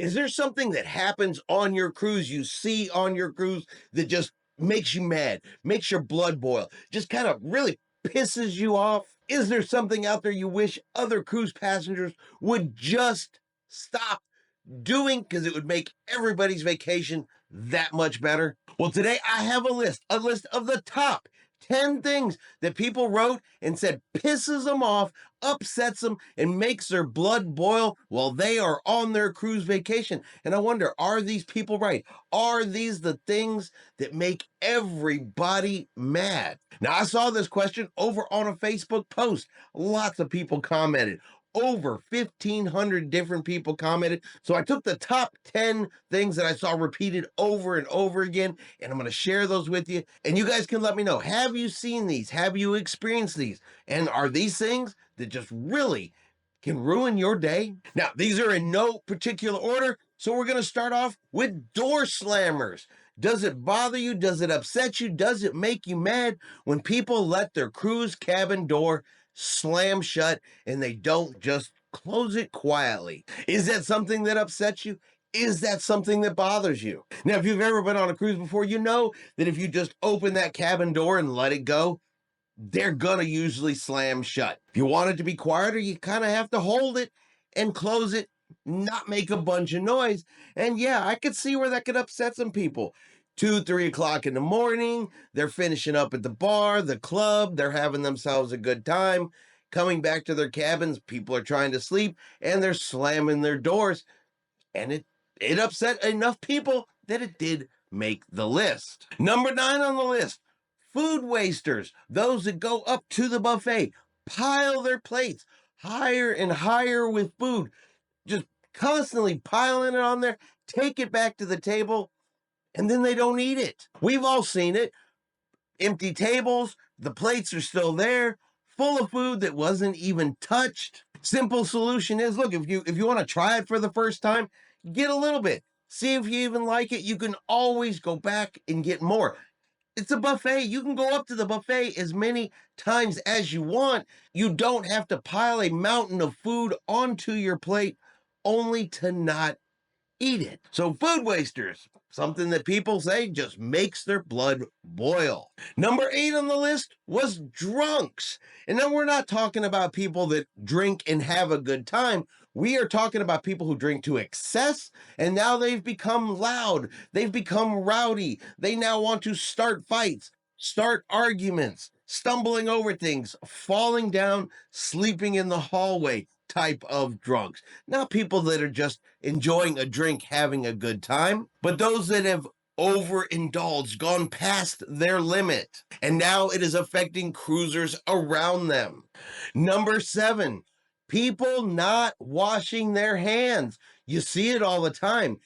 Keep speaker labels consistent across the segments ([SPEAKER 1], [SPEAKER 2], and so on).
[SPEAKER 1] Is there something that happens on your cruise, you see on your cruise, that just makes you mad, makes your blood boil, just kind of really pisses you off? Is there something out there you wish other cruise passengers would just stop doing because it would make everybody's vacation that much better? Well, today I have a list of the top 10 things that people wrote and said pisses them off, upsets them, and makes their blood boil while they are on their cruise vacation. And I wonder, are these people right? Are these the things that make everybody mad? Now, I saw this question over on a Facebook post. Lots of people commented. Over 1,500 different people commented. So I took the top 10 things that I saw repeated over and over again, and I'm going to share those with you. And you guys can let me know, have you seen these? Have you experienced these? And are these things that just really can ruin your day? Now, these are in no particular order. So we're going to start off with door slammers. Does it bother you? Does it upset you? Does it make you mad when people let their cruise cabin door slam shut and they don't just close it quietly? Is that something that upsets you? Is that something that bothers you? Now, if you've ever been on a cruise before, you know that if you just open that cabin door and let it go, they're gonna usually slam shut. If you want it to be quieter, you kind of have to hold it and close it, not make a bunch of noise. And yeah, I could see where that could upset some people. 2, 3 o'clock in the morning, they're finishing up at the bar, the club, they're having themselves a good time. Coming back to their cabins, people are trying to sleep and they're slamming their doors. And it upset enough people that it did make the list. Number 9 on the list, food wasters, those that go up to the buffet, pile their plates higher and higher with food, just constantly piling it on there, take it back to the table, and then they don't eat it. We've all seen it. Empty tables, the plates are still there, full of food that wasn't even touched. Simple solution is, look, if you want to try it for the first time, get a little bit. See if you even like it. You can always go back and get more. It's a buffet. You can go up to the buffet as many times as you want. You don't have to pile a mountain of food onto your plate only to not eat it. So food wasters, something that people say just makes their blood boil. Number 8 on the list was drunks. And then we're not talking about people that drink and have a good time. We are talking about people who drink to excess, and now they've become loud. They've become rowdy. They now want to start fights, start arguments, stumbling over things, falling down, sleeping in the hallway type of drunks. Not people that are just enjoying a drink, having a good time, but those that have overindulged, gone past their limit, and now it is affecting cruisers around them. Number 7, people not washing their hands. You see it all the time.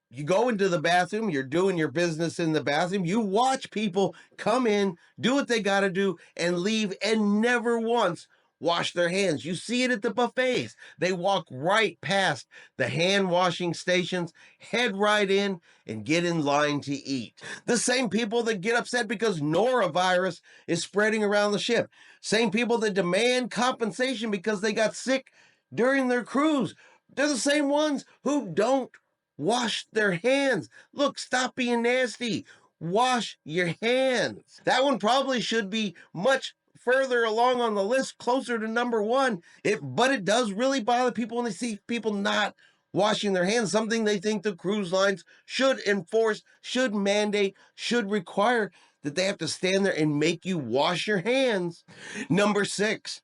[SPEAKER 1] You go into the bathroom, you're doing your business in the bathroom, you watch people come in, do what they got to do, and leave, and never once wash their hands. You see it at the buffets. They walk right past the hand washing stations, head right in, and get in line to eat. The same people that get upset because norovirus is spreading around the ship. Same people that demand compensation because they got sick during their cruise. They're the same ones who don't wash their hands. Look, stop being nasty. Wash your hands. That one probably should be much further along on the list, closer to number 1. But it does really bother people when they see people not washing their hands, something they think the cruise lines should enforce, should mandate, should require, that they have to stand there and make you wash your hands. Number 6,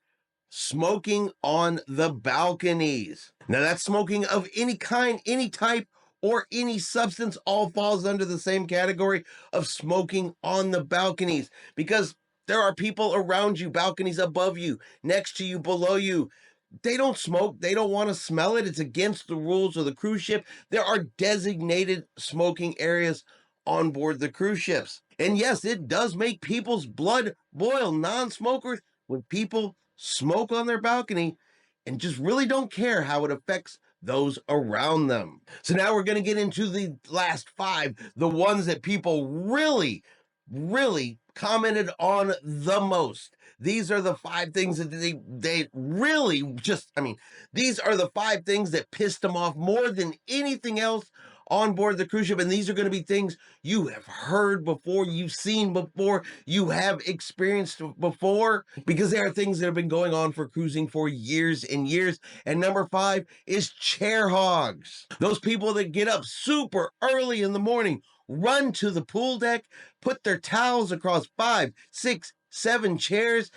[SPEAKER 1] smoking on the balconies. Now, that's smoking of any kind, any type, or any substance, all falls under the same category of smoking on the balconies, because there are people around you, balconies above you, next to you, below you. They don't smoke. They don't want to smell it. It's against the rules of the cruise ship. There are designated smoking areas on board the cruise ships. And yes, it does make people's blood boil, non-smokers, when people smoke on their balcony and just really don't care how it affects those around them. So now we're going to get into the last 5, the ones that people really commented on the most. These are the 5 things that they really just, I mean, these are the 5 things that pissed them off more than anything else on board the cruise ship. And these are going to be things you have heard before, you've seen before, you have experienced before, because there are things that have been going on for cruising for years and years. And number 5 is chair hogs. Those people that get up super early in the morning, run to the pool deck, put their towels across 5, 6, 7 chairs,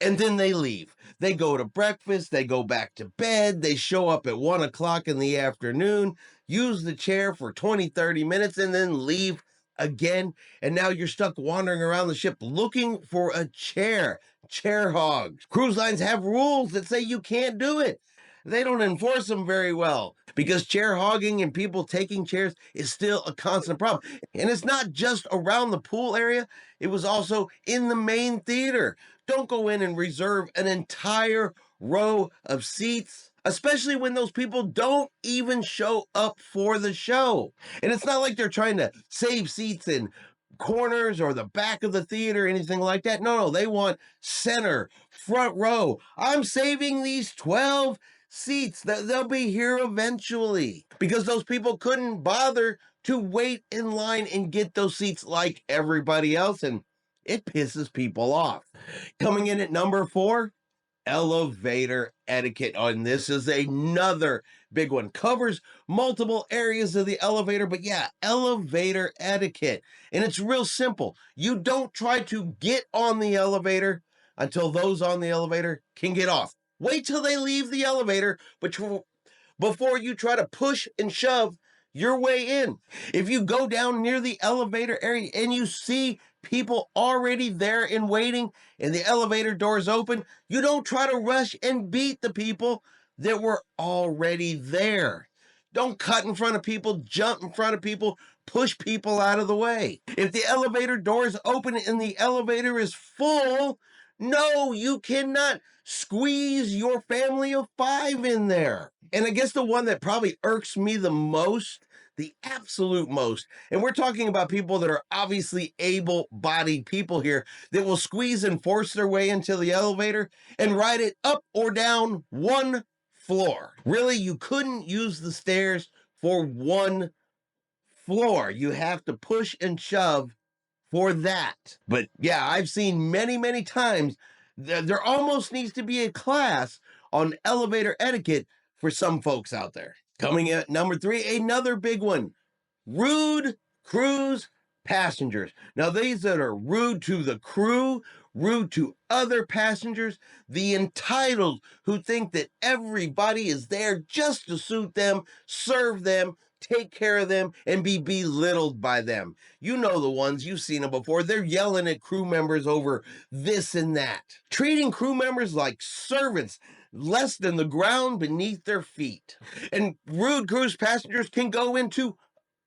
[SPEAKER 1] and then they leave. They go to breakfast, they go back to bed, they show up at 1 o'clock in the afternoon, use the chair for 20, 30 minutes, and then leave again. And now you're stuck wandering around the ship looking for a chair. Chair hogs. Cruise lines have rules that say you can't do it. They don't enforce them very well because chair hogging and people taking chairs is still a constant problem. And it's not just around the pool area, it was also in the main theater. Don't go in and reserve an entire row of seats, especially when those people don't even show up for the show. And it's not like they're trying to save seats in corners or the back of the theater or anything like that. No, they want center, front row. I'm saving these 12 seats. They'll be here eventually because those people couldn't bother to wait in line and get those seats like everybody else. And it pisses people off. Coming in at number 4, elevator etiquette. Oh, and this is another big one. Covers multiple areas of the elevator, but yeah, elevator etiquette. And it's real simple. You don't try to get on the elevator until those on the elevator can get off. Wait till they leave the elevator, but before you try to push and shove your way in. If you go down near the elevator area and you see people already there and waiting and the elevator doors open, you don't try to rush and beat the people that were already there. Don't cut in front of people, jump in front of people, push people out of the way. If the elevator doors open and the elevator is full, no, you cannot squeeze your family of 5 in there. And I guess the one that probably irks me the most, the absolute most, and we're talking about people that are obviously able-bodied people here that will squeeze and force their way into the elevator and ride it up or down 1 floor. Really, you couldn't use the stairs for 1 floor. You have to push and shove for that. But yeah, I've seen many, many times there almost needs to be a class on elevator etiquette for some folks out there. Coming at number 3, another big one, rude cruise passengers. Now, these that are rude to the crew, rude to other passengers, the entitled who think that everybody is there just to suit them, serve them, take care of them, and be belittled by them. You know the ones, you've seen them before. They're yelling at crew members over this and that. Treating crew members like servants, less than the ground beneath their feet. And rude cruise passengers can go into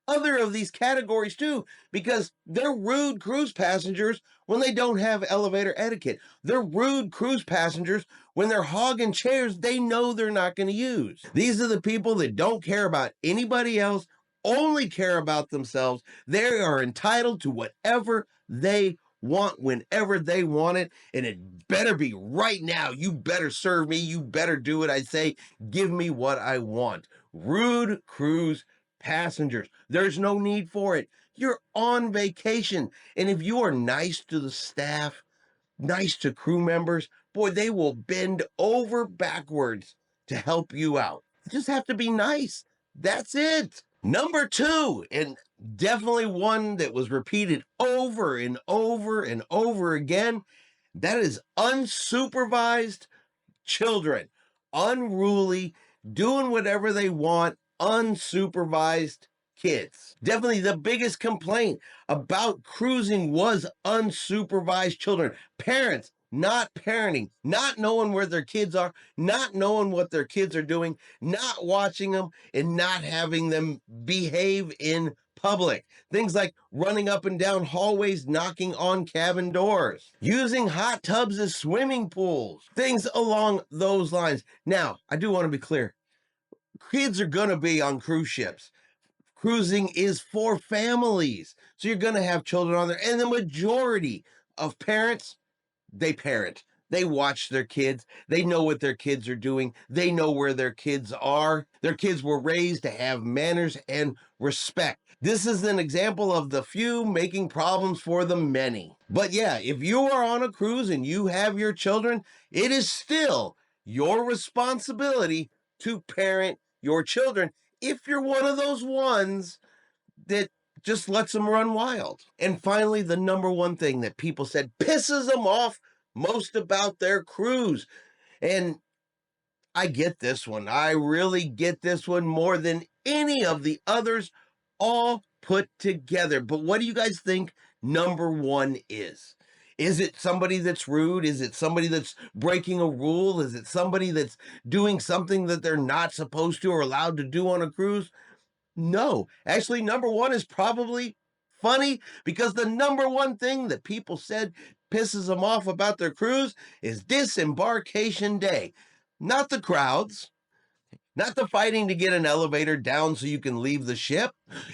[SPEAKER 1] other of these categories too, because they're rude cruise passengers when they don't have elevator etiquette. They're rude cruise passengers when they're hogging chairs they know they're not going to use. These are the people that don't care about anybody else, only care about themselves. They are entitled to whatever they want whenever they want it, and it better be right now. You better serve me. You better do what I say. Give me what I want. Rude cruise passengers. There's no need for it. You're on vacation. And if you are nice to the staff, nice to crew members, boy, they will bend over backwards to help you out. You just have to be nice. That's it. Number 2, and definitely one that was repeated over and over and over again, that is unsupervised children. Unruly, doing whatever they want, unsupervised kids. Definitely the biggest complaint about cruising was unsupervised children. Parents not parenting, not knowing where their kids are, not knowing what their kids are doing, not watching them, and not having them behave in public. Things like running up and down hallways, knocking on cabin doors, using hot tubs as swimming pools, things along those lines. Now, I do want to be clear. Kids are going to be on cruise ships. Cruising is for families. So you're going to have children on there. And the majority of parents, they parent. They watch their kids. They know what their kids are doing. They know where their kids are. Their kids were raised to have manners and respect. This is an example of the few making problems for the many. But yeah, if you are on a cruise and you have your children, it is still your responsibility to parent your children if you're one of those ones that just lets them run wild. And finally, the number one thing that people said pisses them off most about their cruise. And I get this one. I really get this one more than any of the others all put together. But what do you guys think number one is? Is it somebody that's rude? Is it somebody that's breaking a rule? Is it somebody that's doing something that they're not supposed to or allowed to do on a cruise? No, actually, number one is probably funny because the number one thing that people said pisses them off about their cruise is disembarkation day. Not the crowds, not the fighting to get an elevator down so you can leave the ship.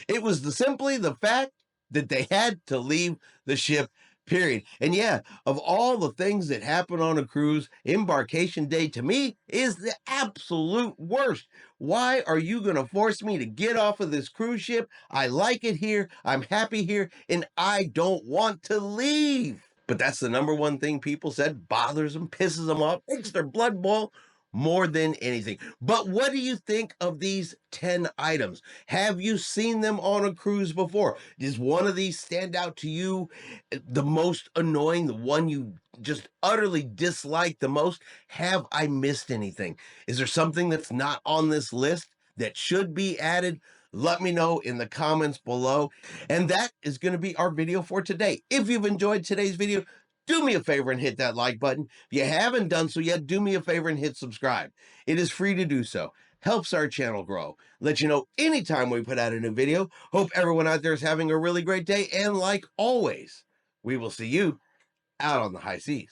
[SPEAKER 1] It was simply the fact that they had to leave the ship, period. And yeah, of all the things that happen on a cruise, embarkation day to me is the absolute worst. Why are you going to force me to get off of this cruise ship? I like it here. I'm happy here, and I don't want to leave. But that's the number one thing people said bothers them, pisses them off, makes their blood boil more than anything. But what do you think of these 10 items? Have you seen them on a cruise before? Does one of these stand out to you the most annoying, the one you just utterly dislike the most? Have I missed anything? Is there something that's not on this list that should be added? Let me know in the comments below. And that is going to be our video for today. If you've enjoyed today's video, do me a favor and hit that like button. If you haven't done so yet, do me a favor and hit subscribe. It is free to do so. Helps our channel grow. Let you know anytime we put out a new video. Hope everyone out there is having a really great day. And like always, we will see you out on the high seas.